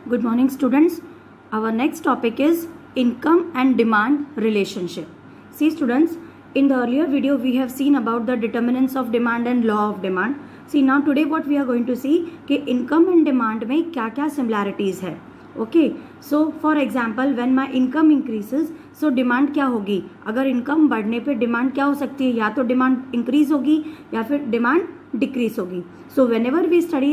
Good morning, students. Our next topic is income and demand relationship. See, students, in the earlier video we have seen about the determinants of demand and law of demand. See, now today what we are going to see कि income and demand में क्या क्या similarities है. Okay, so for example, when my income increases, so demand क्या होगी? अगर income बढ़ने पे demand क्या हो सकती है? या तो demand increase होगी या फिर demand decrease होगी. So whenever we study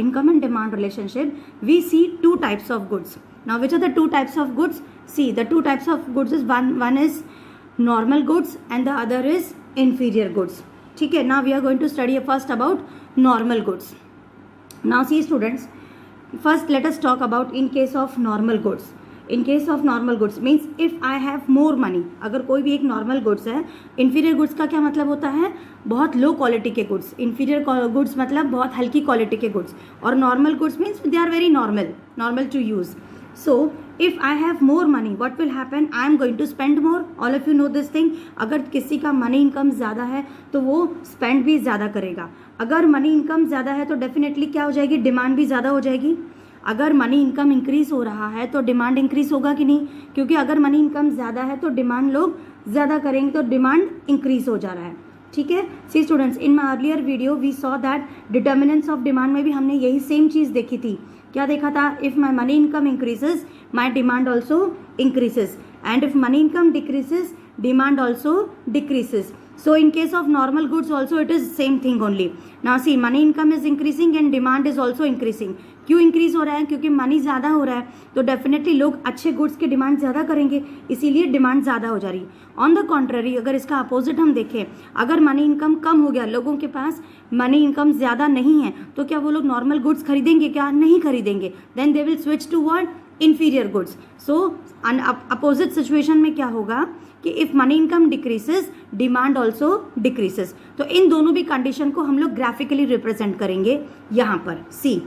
income and demand relationship, we see two types of goods. Now which are the two types of goods? See, the two types of goods is one is normal goods and the other is inferior goods. ठीक है. Now we are going to study first about normal goods. Now see, students, first let us talk about in case of normal goods. In case of normal goods means if I have more money, अगर कोई भी एक normal goods है, inferior goods का क्या मतलब होता है? बहुत low quality के goods. Inferior goods मतलब बहुत हल्की quality के goods. और normal goods means they are very normal to use. So if I have more money, what will happen? I am going to spend more. All of you know this thing. अगर किसी का money income ज़्यादा है तो वो spend भी ज़्यादा करेगा. अगर money income ज़्यादा है तो definitely क्या हो जाएगी? Demand भी ज़्यादा हो जाएगी. अगर मनी इनकम इंक्रीज हो रहा है तो डिमांड इंक्रीज होगा कि नहीं? क्योंकि अगर मनी इनकम ज़्यादा है तो डिमांड लोग ज़्यादा करेंगे तो डिमांड इंक्रीज हो जा रहा है. ठीक है. See students, in my earlier video we saw that determinants of demand में भी हमने यही सेम चीज़ देखी थी. क्या देखा था? If my money income increases my demand also increases and if money income decreases demand also decreases. So in case of normal goods also it is same thing only. Now see, money income is increasing and demand is also increasing. क्यों increase हो रहा है? क्योंकि money ज़्यादा हो रहा है तो डेफिनेटली लोग अच्छे गुड्स की डिमांड ज़्यादा करेंगे, इसीलिए डिमांड ज़्यादा हो जा रही है. ऑन द कॉन्ट्ररी, अगर इसका अपोजिट हम देखें, अगर मनी इनकम कम हो गया, लोगों के पास मनी इनकम ज़्यादा नहीं है, तो क्या वो लोग नॉर्मल गुड्स खरीदेंगे? क्या नहीं खरीदेंगे. Then they will switch to what? Inferior goods. So opposite situation में क्या होगा कि if money income decreases demand also decreases. तो इन दोनों भी कंडीशन को हम लोग ग्राफिकली रिप्रेजेंट करेंगे यहाँ पर. See,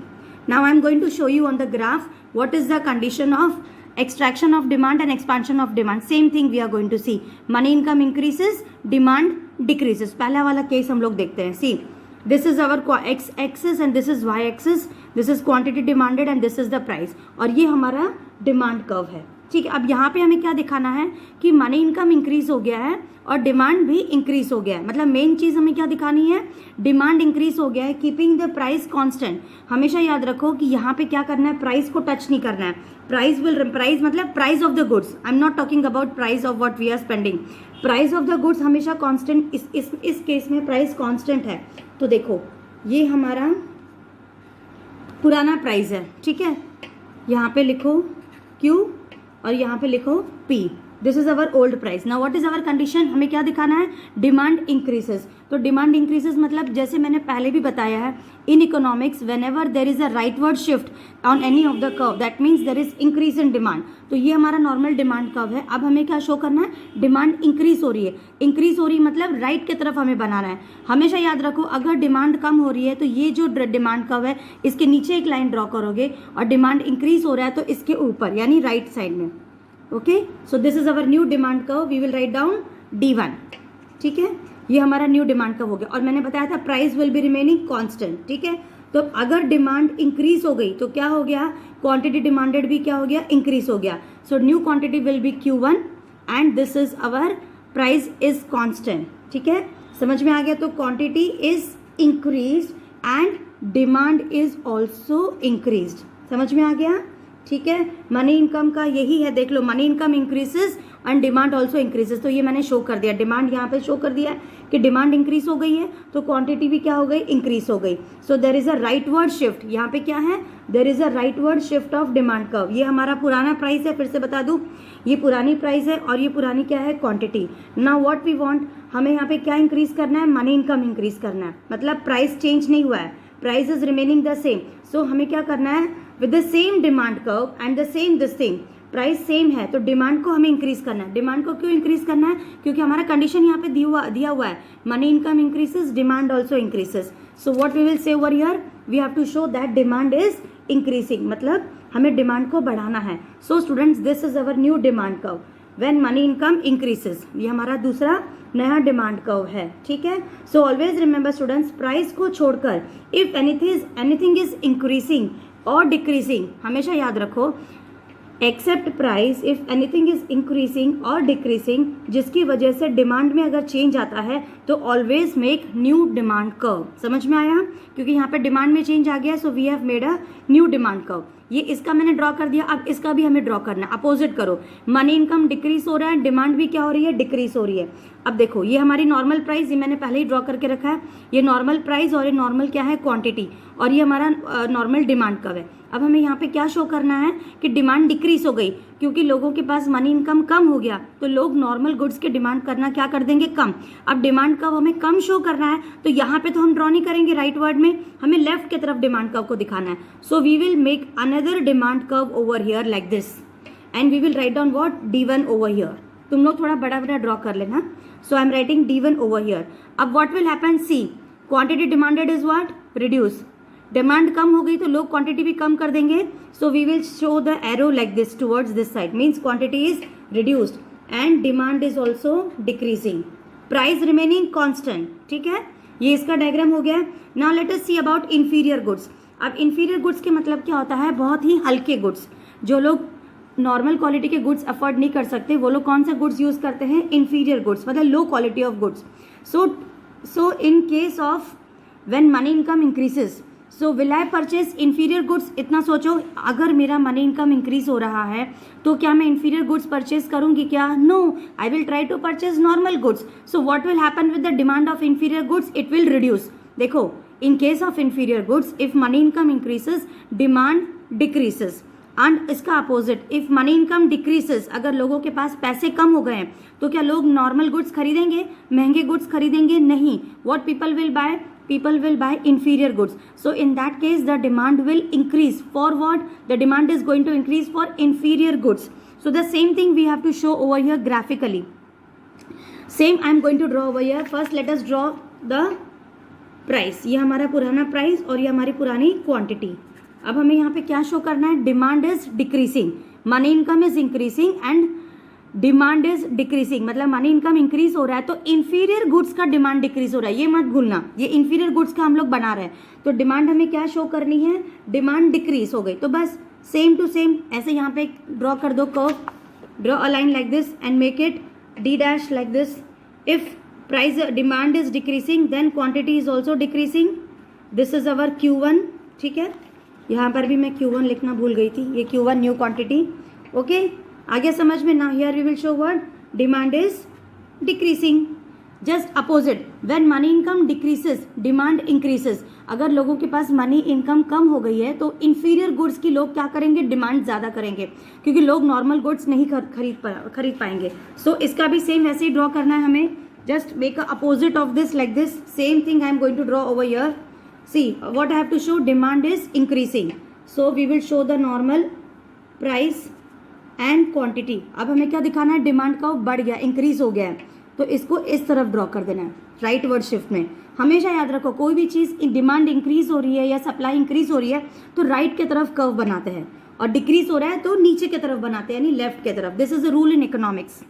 now I am going to show you on the graph what is the condition of extraction of demand and expansion of demand. Same thing we are going to see. Money income increases, demand decreases. पहला वाला case हम लोग देखते हैं. See, this is our x axis and this is y axis. This is quantity demanded and this is the price. और ये हमारा demand curve है. ठीक है. अब यहाँ पे हमें क्या दिखाना है कि मनी इनकम इंक्रीज हो गया है और डिमांड भी इंक्रीज हो गया है. मतलब मेन चीज़ हमें क्या दिखानी है? डिमांड इंक्रीज हो गया है, कीपिंग द प्राइस कांस्टेंट. हमेशा याद रखो कि यहाँ पे क्या करना है? प्राइस को टच नहीं करना है. प्राइस मतलब price of the goods. I am not talking about price of what we are spending. Price of the goods हमेशा कांस्टेंट. इस केस में प्राइस कांस्टेंट है. तो देखो, ये हमारा पुराना प्राइस है. ठीक है. यहाँ पे लिखो Q और यहाँ पे लिखो P. This is our old price. Now what is our condition? हमें क्या दिखाना है? Demand increases. तो डिमांड इंक्रीजेस मतलब जैसे मैंने पहले भी बताया है, in economics when ever there is a rightward shift on any of the curve that means there is increase in demand. तो ये हमारा नॉर्मल डिमांड कर्व है. अब हमें क्या शो करना है? डिमांड इंक्रीज हो रही है. इंक्रीज हो रही मतलब राइट की तरफ हमें बनाना है. हमेशा याद रखो, अगर डिमांड कम हो रही है तो ये जो डिमांड कर्व है इसके नीचे एक लाइन ड्रॉ करोगे और डिमांड इंक्रीज हो रहा है तो इसके ऊपर यानी राइट साइड में. Okay. So this is our new demand curve. We will write down D1. ठीक है. ये हमारा न्यू डिमांड कर्व हो गया. और मैंने बताया था price will be remaining constant. ठीक है. तो अगर डिमांड इंक्रीज हो गई तो क्या हो गया? क्वांटिटी डिमांडेड भी क्या हो गया? इंक्रीज हो गया. So new quantity will be Q1 and this is our price is constant. ठीक है. समझ में आ गया? तो quantity is increase and demand is also increase. समझ में आ गया? ठीक है. मनी इनकम का यही है. देख लो, money income increases and demand also increases. तो ये मैंने शो कर दिया. डिमांड यहाँ पे शो कर दिया है कि डिमांड इंक्रीज हो गई है तो क्वांटिटी भी क्या हो गई? इंक्रीज हो गई. So there is a rightward shift. यहाँ पे क्या है? There is a rightward shift of demand curve. ये हमारा पुराना प्राइस है. फिर से बता दूं, ये पुरानी प्राइस है और ये पुरानी क्या है? Quantity. Now what we want, हमें यहाँ पे क्या इंक्रीज करना है? मनी इनकम इंक्रीज करना है. मतलब प्राइस चेंज नहीं हुआ है, price is remaining the same. So हमें क्या करना है? With the same demand curve and the same this thing, price same है तो डिमांड को हमें इंक्रीज करना है. डिमांड को क्यों इंक्रीज करना है? क्योंकि हमारा कंडीशन यहाँ पे दिया हुआ है, money income increases, demand also increases. So what we will say over here, we have to show that demand is increasing. मतलब हमें डिमांड को बढ़ाना है. So students, this is our new demand curve when money income increases. ये हमारा दूसरा नया demand curve है. ठीक है. So always remember students, price को छोड़कर इफ एनीथिंग इज इंक्रीजिंग और डिक्रीजिंग, हमेशा याद रखो, except price if anything is increasing और डिक्रीजिंग, जिसकी वजह से डिमांड में अगर चेंज आता है तो always make new demand curve. समझ में आया? क्योंकि यहाँ पे डिमांड में चेंज आ गया, so we have made a new demand curve. ये इसका मैंने ड्रॉ कर दिया, अब इसका भी हमें ड्रॉ करना है। अपोजिट करो, मनी इनकम डिक्रीज हो रहा है, डिमांड भी क्या हो रही है? डिक्रीज हो रही है। अब देखो, ये हमारी नॉर्मल प्राइस, ये मैंने पहले ही ड्रॉ करके रखा है, ये नॉर्मल प्राइस और ये नॉर्मल क्या है? क्वांटिटी, और ये हमारा नॉर्मल डिमांड कर्व है। अब हमें यहाँ पे क्या शो करना है कि डिमांड डिक्रीज हो गई, क्योंकि लोगों के पास मनी इनकम कम हो गया, तो लोग नॉर्मल गुड्स के डिमांड करना क्या कर देंगे? कम। अब डिमांड कर्व हमें कम शो करना है, तो यहाँ पे तो हम ड्रॉ नहीं करेंगे राइट वर्ड में, हमें लेफ्ट की तरफ डिमांड कर्व को दिखाना है। So we will make another demand curve over here like this, and we will write down what? D1 over here. तुम लोग थोड़ा बड़ा बड़ा ड्रॉ कर लेना। So I am writing D1 over here. अब what will happen? See, quantity demanded is what? Reduce. Demand कम हो गई तो लोग क्वांटिटी भी कम कर देंगे, so we will show the arrow like this towards this side, means quantity is reduced and demand is also decreasing, price remaining constant. ठीक है, ये इसका डायग्राम हो गया। Now let us see about inferior goods. अब inferior goods के मतलब क्या होता है? बहुत ही हल्के गुड्स, जो लोग नॉर्मल क्वालिटी के गुड्स अफोर्ड नहीं कर सकते, वो लोग कौन से गुड्स यूज करते हैं? इंफीरियर गुड्स, मतलब low quality of goods. So in case of when money income increases, so will I purchase inferior goods? इतना सोचो, अगर मेरा मनी इनकम इंक्रीज हो रहा है तो क्या मैं इंफीरियर गुड्स परचेज करूंगी क्या? No, I will try to purchase normal goods. So what will happen with the demand of inferior goods? It will reduce. देखो, in case of inferior goods, if money income increases, demand decreases. And इसका अपोजिट, if money income decreases, अगर लोगों के पास पैसे कम हो गए हैं तो क्या लोग नॉर्मल गुड्स खरीदेंगे? महंगे गुड्स खरीदेंगे? नहीं। What people will buy? People will buy inferior goods. So in that case the demand will increase for what? The demand is going to increase for inferior goods. So the same thing we have to show over here graphically. Same I am going to draw over here. First let us draw the price. ये हमारा पुराना price और ये हमारी पुरानी quantity. अब हमें यहाँ पे क्या शो करना है? Demand is decreasing, money income is increasing and demand is decreasing, मतलब मनी इनकम इंक्रीज हो रहा है तो इंफीरियर गुड्स का डिमांड डिक्रीज हो रहा है। ये मत भूलना, ये इंफीरियर गुड्स का हम लोग बना रहे हैं, तो डिमांड हमें क्या शो करनी है? डिमांड डिक्रीज हो गई। तो बस सेम टू सेम ऐसे यहाँ पे ड्रॉ कर दो curve, draw a line like this and make it D dash like this. If price demand is decreasing then quantity is also decreasing. This is our Q1। ठीक है, यहाँ पर भी मैं Q1 लिखना भूल गई थी, ये Q1 न्यू क्वांटिटी। ओके, आगे समझ में ना? Here we will show what? Demand is decreasing. Just opposite, when money income decreases, demand increases. अगर लोगों के पास मनी इनकम कम हो गई है तो इंफीरियर गुड्स की लोग क्या करेंगे? डिमांड ज्यादा करेंगे, क्योंकि लोग नॉर्मल गुड्स नहीं खरीद पाएंगे। सो इसका भी सेम वैसे ही ड्रॉ करना है हमें। Just make a opposite of this like this. Same thing I am going to draw over here. See what I have to show? Demand is increasing, so we will show the normal price and quantity. अब हमें क्या दिखाना है? Demand का बढ़ गया, increase हो गया है, तो इसको इस तरफ ड्रॉ कर देना है राइट वर्ड शिफ्ट में। हमेशा याद रखो, कोई भी चीज़ डिमांड इंक्रीज हो रही है या सप्लाई इंक्रीज हो रही है तो राइट की तरफ कर्व बनाते हैं, और डिक्रीज हो रहा है तो नीचे की तरफ बनाते हैं, यानी लेफ्ट की तरफ। This is a rule in economics.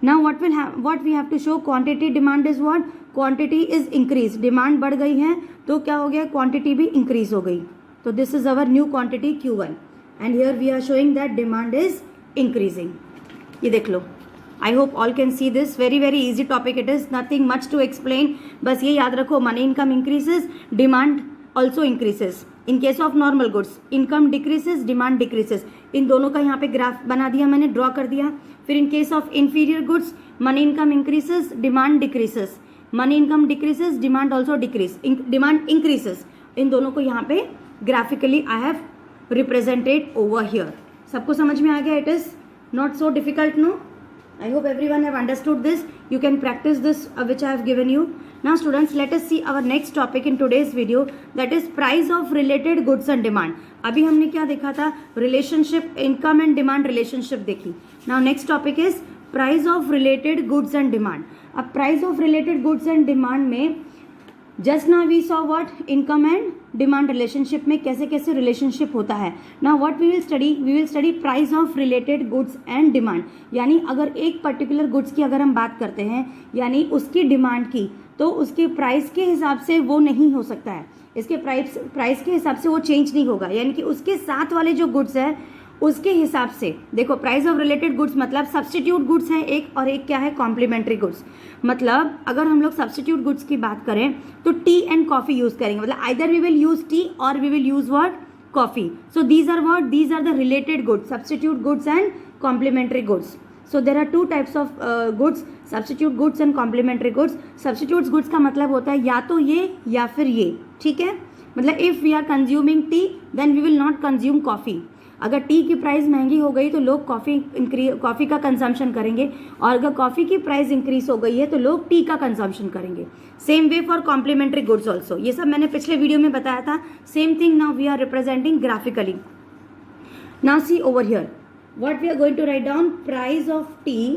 Now what we have to show? Quantity demand is what? Quantity is increase. Demand बढ़ गई है तो क्या हो गया? क्वांटिटी भी इंक्रीज हो गई। तो this is our new quantity Q1 and here we are showing that demand is increasing. ये देख लो, I hope all can see this. Very very easy topic it is, nothing much to explain. बस ये याद रखो, money income increases, demand also increases. In case of normal goods, income decreases, demand decreases. इन दोनों का यहाँ पे graph बना दिया मैंने, ड्रॉ कर दिया। फिर in case of inferior goods, money income increases, demand decreases, money income decreases, demand also decrease, demand increases. इन दोनों को यहाँ पे graphically I have represented over here. सबको समझ में आ गया? It is not so difficult, no? I hope everyone have understood this. You can practice this which I have given you. Now students, let us see our next topic in today's video, that is price of related goods and demand. अभी हमने क्या देखा था? Relationship, income and demand relationship देखी. Now next topic is price of related goods and demand. अब price of related goods and demand में just now we saw what? Income and demand relationship में कैसे कैसे रिलेशनशिप होता है. Now what we will study price of related goods and demand. यानी अगर एक पर्टिकुलर गुड्स की अगर हम बात करते हैं, यानी उसकी डिमांड की, तो उसके प्राइस के हिसाब से वो नहीं हो सकता है, इसके प्राइस के हिसाब से वो चेंज नहीं होगा, यानी कि उसके साथ वाले जो गुड्स है उसके हिसाब से। देखो प्राइस ऑफ रिलेटेड गुड्स मतलब सब्स्टिट्यूट गुड्स है एक, और एक क्या है कॉम्प्लीमेंट्री गुड्स। मतलब अगर हम लोग सब्स्टिट्यूट गुड्स की बात करें तो टी एंड कॉफी यूज करेंगे, मतलब either we will use tea और we will use what coffee. So these are the related goods, substitute goods and complementary goods. So there are two types of goods, substitute goods and complementary goods. Substitute goods का मतलब होता है या तो ये या फिर ये, ठीक है। मतलब if we are consuming tea then we will not consume coffee. अगर टी की प्राइस महंगी हो गई तो लोग कॉफ़ी का कंजम्पशन करेंगे, और अगर कॉफ़ी की प्राइस इंक्रीज हो गई है तो लोग टी का कंजम्पशन करेंगे। Same way for complementary goods also, ये सब मैंने पिछले वीडियो में बताया था। Same thing now we are representing graphically. Now see over here what we are going to write down, price of tea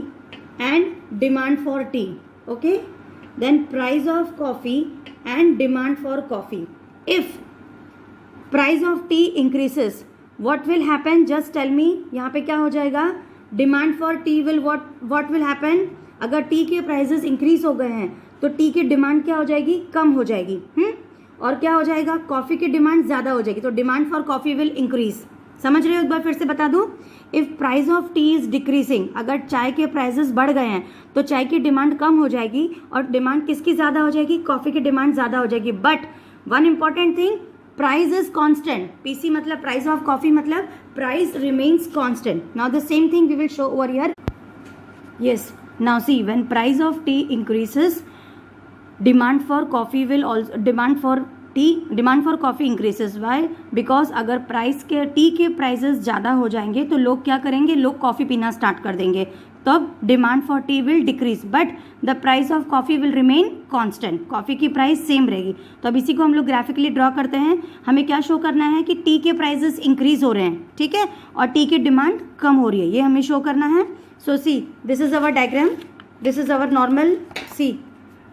and demand for tea, okay, then price of coffee and demand for coffee. If price of tea increases, what will happen, just tell me। यहाँ पे क्या हो जाएगा, demand for tea will what will happen, अगर T के prices increase हो गए हैं तो टी की डिमांड क्या हो जाएगी, कम हो जाएगी। और क्या हो जाएगा, कॉफी की डिमांड ज्यादा हो जाएगी, तो demand for coffee will increase. समझ रहे हो, एक बार फिर से बता दूं, if price of tea is decreasing, अगर चाय के प्राइसेस बढ़ गए हैं तो चाय की डिमांड कम हो जाएगी, और डिमांड किसकी ज्यादा हो जाएगी, कॉफी की डिमांड ज्यादा हो जाएगी। But one important thing, price is constant. PC मतलब प्राइस ऑफ कॉफी मतलब price remains constant. Now the same thing we will show over here. Yes, now see when price of tea increases, demand for coffee will also, demand for coffee increases. Why, because अगर price के tea के prices ज़्यादा हो जाएंगे तो लोग क्या करेंगे, लोग कॉफ़ी पीना स्टार्ट कर देंगे, तब demand for T will decrease but the price of coffee will remain constant. Coffee की प्राइस सेम रहेगी। तो अब इसी को हम लोग ग्राफिकली ड्रॉ करते हैं। हमें क्या शो करना है कि टी के प्राइसेस इंक्रीज हो रहे हैं, ठीक है, और टी की डिमांड कम हो रही है, ये हमें शो करना है। So see, this is our diagram, this is our normal, see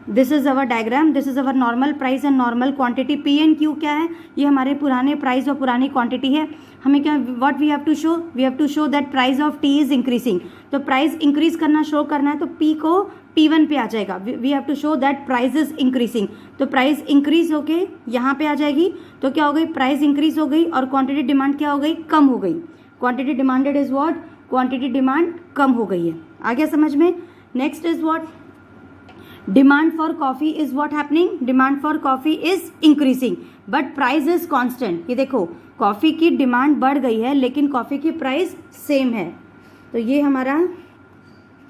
this is our diagram, this is our normal price and normal quantity. P and Q क्या है, ये हमारे पुराने प्राइस और पुरानी क्वांटिटी है। हमें क्या, what we have to show, we have to show that price of tea is increasing. तो प्राइस इंक्रीज करना शो करना है, तो पी को P1 पे आ जाएगा। We have to show that price is increasing, तो प्राइस इंक्रीज होके यहाँ पे आ जाएगी। तो क्या हो गई, प्राइस इंक्रीज हो गई और क्वांटिटी डिमांड क्या हो गई, कम हो गई। Quantity demanded is what, quantity demand कम हो गई है। आ गया समझ में। Next is what, demand for coffee is what happening, demand for coffee is increasing but price is constant. ये देखो कॉफी की डिमांड बढ़ गई है लेकिन कॉफी की प्राइस सेम है। तो ये हमारा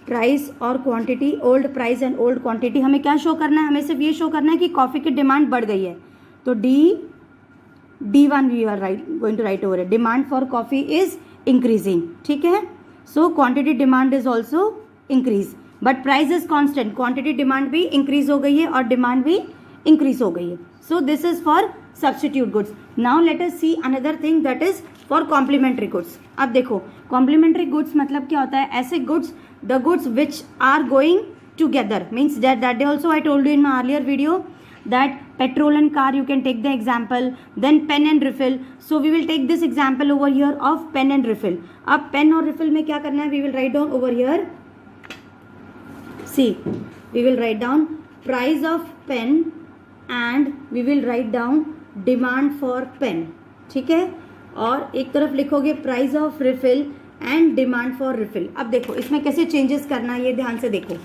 प्राइस और quantity, old price and old quantity. हमें क्या शो करना है, हमें सिर्फ ये शो करना है कि कॉफी की डिमांड बढ़ गई है। तो D1 we are going to write over it, demand for coffee is increasing, ठीक है। So quantity demand is also increase but price is constant. Quantity demand भी इंक्रीज हो गई है और डिमांड भी इंक्रीज हो गई है। So this is for substitute goods. Now let us see another thing that is for complementary goods. अब देखो कॉम्प्लीमेंट्री गुड्स मतलब क्या होता है, ऐसे goods, the goods which are going together, means that day also I told you in my earlier video that petrol and car you can take the example, then pen and refill. So we will take this example over here of pen and refill. अब pen और refill में क्या करना है, we will write down over here, see we will write down price of pen and we will write down demand for pen, ठीक है। और एक तरफ लिखोगे price of refill and demand for refill. अब देखो इसमें कैसे चेंजेस करना है, ये ध्यान से देखो।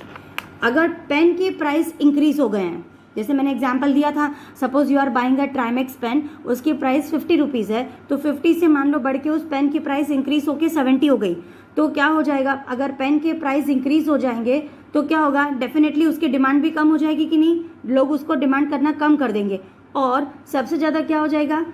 अगर पेन की प्राइस इंक्रीज हो गए हैं, जैसे मैंने एग्जांपल दिया था, suppose you are buying a Trimax pen, उसकी प्राइस 50 रुपीज़ है, तो 50 से मान लो बढ़ के उस पेन की प्राइस इंक्रीज होके 70 हो गई। तो क्या हो जाएगा, अगर पेन के प्राइस इंक्रीज हो जाएंगे तो क्या होगा, डेफिनेटली उसकी डिमांड भी कम हो जाएगी कि नहीं, लोग उसको डिमांड करना कम कर देंगे। और सबसे ज़्यादा क्या हो जाएगा,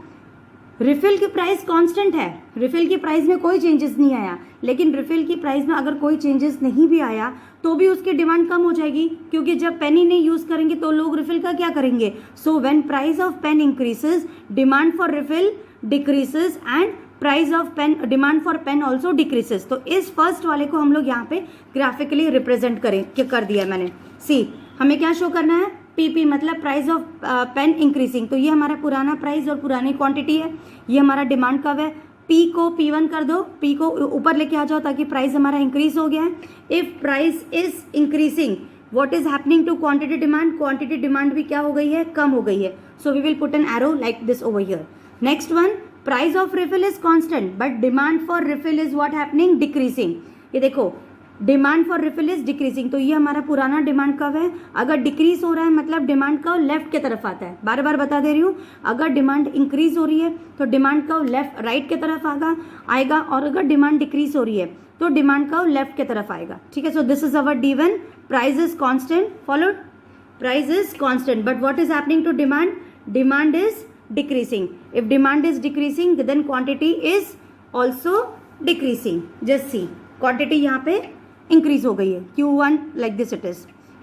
रिफिल की प्राइस कांस्टेंट है, रिफिल की प्राइस में कोई चेंजेस नहीं आया, लेकिन रिफिल की प्राइस में अगर कोई चेंजेस नहीं भी आया तो भी उसकी डिमांड कम हो जाएगी, क्योंकि जब पेन ही नहीं यूज करेंगे तो लोग रिफिल का क्या करेंगे। So when price of pen increases, demand for refill decreases and price of pen, demand for pen also decreases. तो इस फर्स्ट वाले को हम लोग यहाँ पे ग्राफिकली रिप्रेजेंट कर दिया मैंने। सी हमें क्या शो करना है, पीपी मतलब प्राइस ऑफ पेन इंक्रीजिंग। तो ये हमारा पुराना प्राइस और पुरानी क्वांटिटी है, ये हमारा डिमांड कब है, पी को P1 कर दो, पी को ऊपर लेके आ जाओ ताकि प्राइस हमारा इंक्रीज हो गया है। If price is increasing, what is happening to quantity demand? Quantity demand भी क्या हो गई है, कम हो गई है. So we will put an arrow like this over here. Next one, price of refill is constant but demand for refill is what happening, decreasing. ये देखो, demand for refill is decreasing. तो ये हमारा पुराना डिमांड कर्व है. अगर decrease हो रहा है मतलब डिमांड कर्व लेफ्ट के तरफ आता है. बार बार बता दे रही हूँ, अगर डिमांड इंक्रीज हो रही है तो डिमांड कर्व लेफ्ट राइट के तरफ आएगा और अगर डिमांड डिक्रीज हो रही है तो डिमांड कर्व लेफ्ट के तरफ आएगा. ठीक है. So this is our D1. Price is constant, followed. Price is constant but what is happening to demand? Demand is decreasing. If demand is decreasing then quantity is also decreasing. Just see, quantity यहाँ पे increase हो गई है. Q1 like this it is.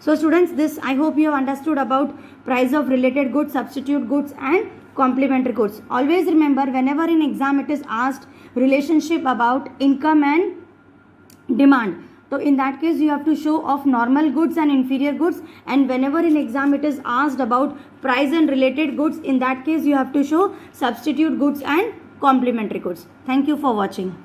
So students, this I hope you have understood about price of related goods, substitute goods and complementary goods. Always remember, whenever in exam it is asked relationship about income and demand, so in that case you have to show of normal goods and inferior goods, and whenever in exam it is asked about price and related goods, in that case you have to show substitute goods and complementary goods. Thank you for watching.